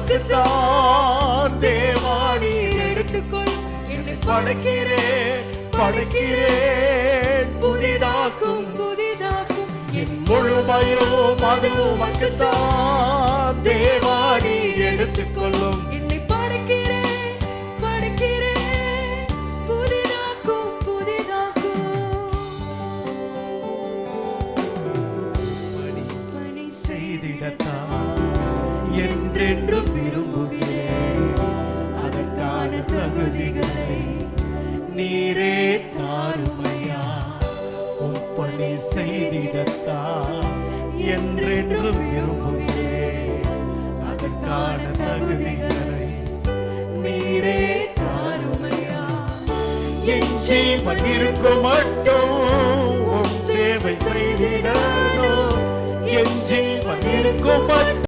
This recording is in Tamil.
உமக்குத்தான் தேவாணி எடுத்துக்கொள். என்னை படைக்கிறேன் புதிதாக்கும் என் முழுமையும் அது உமக்குத்தான் தேவாணி எடுத்துக்கொள்ளும். என்னை படைக்கிறேன் புதிதாக்கும் பணி செய்திடத்தான் என்றென்றும் விரும்புகிறேன். அதற்கான தகுதிகளை நீரே தாருமையா. பணி செய்திடத்தான் என்றென்றும் விரும்புகிறேன். அதற்கான தகுதிகளை நீரே தாருமையா. என் ஜீவன் இருக்கும் மட்டும் உம் சேவை செய்திடணும். என் ஜீவன் இருக்கும் மட்டும்